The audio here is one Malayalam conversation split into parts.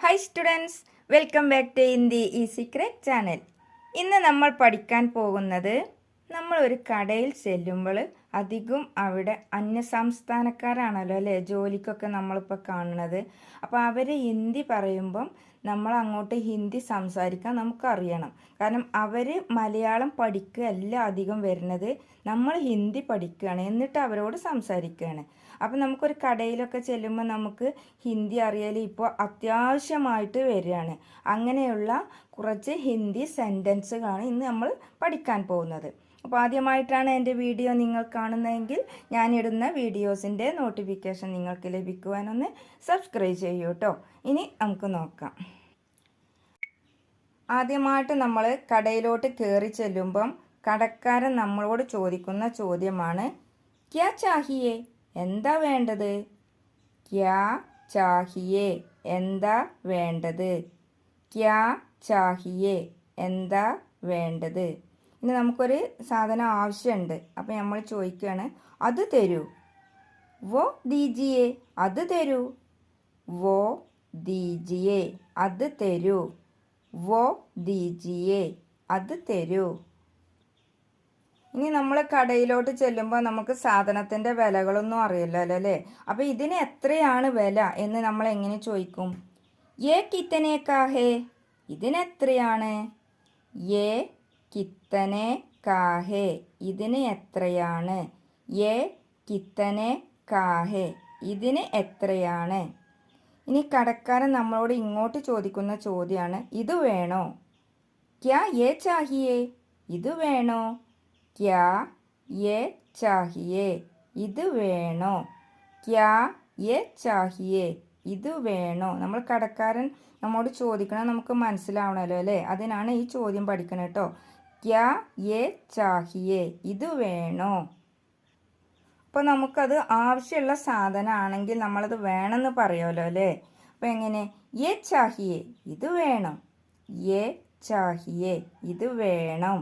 Hi students, welcome back to Hindi ഈ സീക്രട്ട് ചാനൽ. ഇന്ന് നമ്മൾ പഠിക്കാൻ പോകുന്നത് നമ്മൾ ഒരു കടയിൽ ചെല്ലുമ്പോൾ അധികം അവിടെ അന്യസംസ്ഥാനക്കാരാണല്ലോ അല്ലേ ജോലിക്കൊക്കെ നമ്മളിപ്പോൾ കാണുന്നത്. അപ്പോൾ അവർ ഹിന്ദി പറയുമ്പം നമ്മൾ അങ്ങോട്ട് ഹിന്ദി സംസാരിക്കാൻ നമുക്കറിയണം. കാരണം അവർ മലയാളം പഠിക്കുകയല്ല അധികം വരുന്നത്, നമ്മൾ ഹിന്ദി പഠിക്കുകയാണ്, എന്നിട്ട് അവരോട് സംസാരിക്കുകയാണ്. അപ്പം നമുക്കൊരു കടയിലൊക്കെ ചെല്ലുമ്പോൾ നമുക്ക് ഹിന്ദി അറിയൽ ഇപ്പോൾ അത്യാവശ്യമായിട്ട് വരികയാണ്. അങ്ങനെയുള്ള കുറച്ച് ഹിന്ദി സെൻറ്റൻസുകളാണ് ഇന്ന് നമ്മൾ പഠിക്കാൻ പോകുന്നത്. അപ്പോൾ ആദ്യമായിട്ടാണ് എൻ്റെ വീഡിയോ നിങ്ങൾ കാണുന്നതെങ്കിൽ ഞാനിടുന്ന വീഡിയോസിൻ്റെ നോട്ടിഫിക്കേഷൻ നിങ്ങൾക്ക് ലഭിക്കുവാനൊന്ന് സബ്സ്ക്രൈബ് ചെയ്യൂ കേട്ടോ. ഇനി നമുക്ക് നോക്കാം. ആദ്യമായിട്ട് നമ്മൾ കടയിലോട്ട് കയറി ചെല്ലുമ്പം കടക്കാരൻ നമ്മളോട് ചോദിക്കുന്ന ചോദ്യമാണ് ക്യാ ചാഹിയേ, എന്താ വേണ്ടത്? ക്യാ ചാഹിയേ, എന്താ വേണ്ടത്? ക്യാ ചാഹിയേ, എന്താ വേണ്ടത്? ഇനി നമുക്കൊരു സാധനം ആവശ്യമുണ്ട്. അപ്പോൾ നമ്മൾ ചോദിക്കുകയാണ് അത് തരൂ. വോ ദീജിയേ, അത് തരൂ. വോ ദീജിയേ, അത് തരൂ. വോ ദീജിയേ, അത് തരൂ. ഇനി നമ്മൾ കടയിലോട്ട് ചെല്ലുമ്പോൾ നമുക്ക് സാധനത്തിൻ്റെ വിലകളൊന്നും അറിയില്ലല്ലോ അല്ലേ. അപ്പോൾ ഇതിന് എത്രയാണ് വില എന്ന് നമ്മൾ എങ്ങനെ ചോദിക്കും? യേ കിത്തനെ കാഹേ, ഇതിനെത്രയാണ്? യേ കിത്തനെ കാഹേ, ഇതിന് എത്രയാണ്? യേ കിത്തനെ കാഹേ, ഇതിന് എത്രയാണ്? ഇനി കടക്കാരൻ നമ്മളോട് ഇങ്ങോട്ട് ചോദിക്കുന്ന ചോദ്യമാണ് ഇത് വേണോ? ക്യാ യേ ചാഹിയേ, ഇത് വേണോ? ക്യാ യേ ചാഹിയേ, ഇത് വേണോ? ക്യാ യേ ചാഹിയേ, ഇത് വേണോ? നമ്മൾ കടക്കാരൻ നമ്മോട് ചോദിക്കണം, നമുക്ക് മനസ്സിലാവണമല്ലോ അല്ലേ, അതിനാണ് ഈ ചോദ്യം പഠിക്കണം കേട്ടോ. ക്യാ യേ ചാഹിയേ, ഇത് വേണോ? അപ്പോൾ നമുക്കത് ആവശ്യമുള്ള സാധനമാണെങ്കിൽ നമ്മളത് വേണമെന്ന് പറയുമല്ലോ അല്ലേ. അപ്പോൾ എങ്ങനെ? യേ ചാഹിയേ, ഇത് വേണം. യേ ചാഹിയേ, ഇത് വേണം.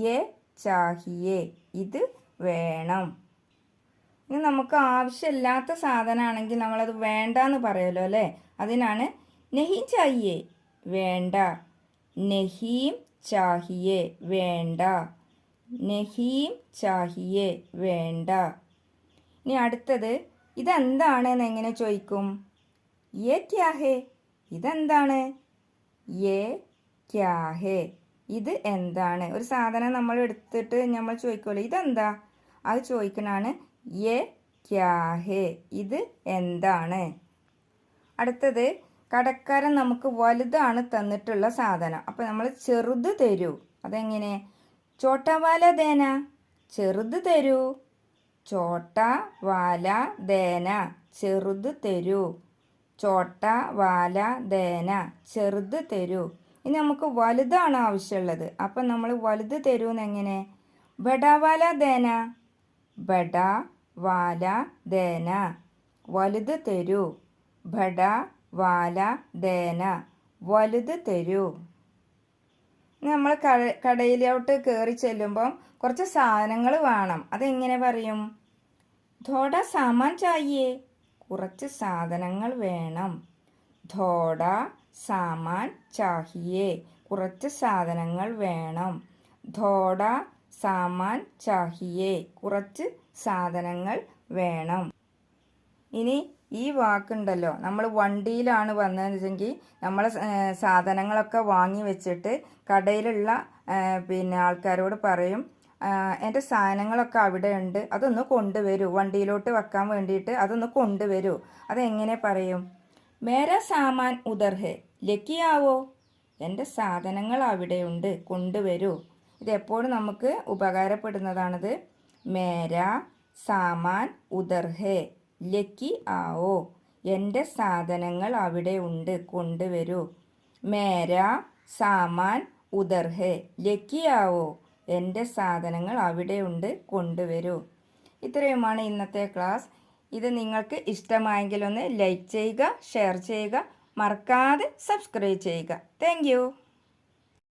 യേ ചാഹിയേ, ഇത് വേണം. ഇനി നമുക്ക് ആവശ്യമില്ലാത്ത സാധനമാണെങ്കിൽ നമ്മളത് വേണ്ടാന്ന് പറയുമല്ലോ അല്ലേ. അതിനാണ് നെഹീം ചാഹിയേ, വേണ്ട. നെഹീം ചാഹിയേ, വേണ്ട. നെഹീം ചാഹിയേ, വേണ്ട. ഇനി അടുത്തത് ഇതെന്താണെന്ന് എങ്ങനെ ചോദിക്കും? യേ ക്യാ ഹേ, ഇതെന്താണ്? യേ ക്യാ ഹേ, ഇത് എന്താണ്? ഒരു സാധനം നമ്മൾ എടുത്തിട്ട് നമ്മൾ ചോദിക്കുമല്ലോ ഇതെന്താ, അത് ചോദിക്കണതാണ് യേ ക്യാ ഹേ, ഇത് എന്താണ്? അടുത്തത് കടക്കാരൻ നമുക്ക് വലുതാണ് തന്നിട്ടുള്ള സാധനം. അപ്പോൾ നമ്മൾ ചെറുത് തരൂ. അതെങ്ങനെ? ചോട്ട വാല ദേന, ചെറുത് തരൂ. ചോട്ട വാല ദേന, ചെറുത് തരൂ. ചോട്ട വാല ദേന, ചെറുത് തരൂ. ഇനി നമുക്ക് വലുതാണ് ആവശ്യമുള്ളത്. അപ്പം നമ്മൾ വലുത് തരൂന്ന് എങ്ങനെ? ബഡാ വാല ദേന, ബഡാ വാല ദേന, വലുത് തരൂ. ബഡാ വാല ദേന, വലുത് തരൂ. നമ്മൾ കടയിലോട്ട് കയറി ചെല്ലുമ്പം കുറച്ച് സാധനങ്ങൾ വേണം. അതെങ്ങനെ പറയും? ധോഡ സാമാൻ ചാഹിയേ, കുറച്ച് സാധനങ്ങൾ വേണം. ധോഡ സാമാൻ ചാഹിയേ, കുറച്ച് സാധനങ്ങൾ വേണം. ധോഡ സാമാൻ ചാഹിയേ, കുറച്ച് സാധനങ്ങൾ വേണം. ഇനി ഈ വാക്കുണ്ടല്ലോ, നമ്മൾ വണ്ടിയിലാണ് വന്നതെങ്കിൽ നമ്മൾ സാധനങ്ങളൊക്കെ വാങ്ങി വെച്ചിട്ട് കടയിലുള്ള ആൾക്കാരോട് പറയും എൻ്റെ സാധനങ്ങളൊക്കെ അവിടെ ഉണ്ട്, അതൊന്ന് കൊണ്ടുവരൂ, വണ്ടിയിലോട്ട് വെക്കാൻ വേണ്ടിയിട്ട് അതൊന്ന് കൊണ്ടുവരൂ. അതെങ്ങനെ പറയും? മേരാ സാമാൻ ഉദർ ഹേ, ലെക്കിയാവോ, എൻ്റെ സാധനങ്ങൾ അവിടെയുണ്ട്, കൊണ്ടുവരൂ. ഇത് എപ്പോഴും നമുക്ക് ഉപകാരപ്പെടുന്നതാണിത്. മേരാ സാമാൻ ഉദർ ഹേ, ലെക്കി ആവോ, എൻ്റെ സാധനങ്ങൾ അവിടെ ഉണ്ട്, കൊണ്ടുവരൂ. മേരാ സാമാൻ ഉദർ ഹേ, ലെക്കി ആവോ, എൻ്റെ സാധനങ്ങൾ അവിടെ ഉണ്ട്, കൊണ്ടുവരൂ. ഇത്രയുമാണ് ഇന്നത്തെ ക്ലാസ്. ഇത് നിങ്ങൾക്ക് ഇഷ്ടമായെങ്കിൽ ഒന്ന് ലൈക്ക് ചെയ്യുക, ഷെയർ ചെയ്യുക, മറക്കാതെ സബ്സ്ക്രൈബ് ചെയ്യുക. താങ്ക്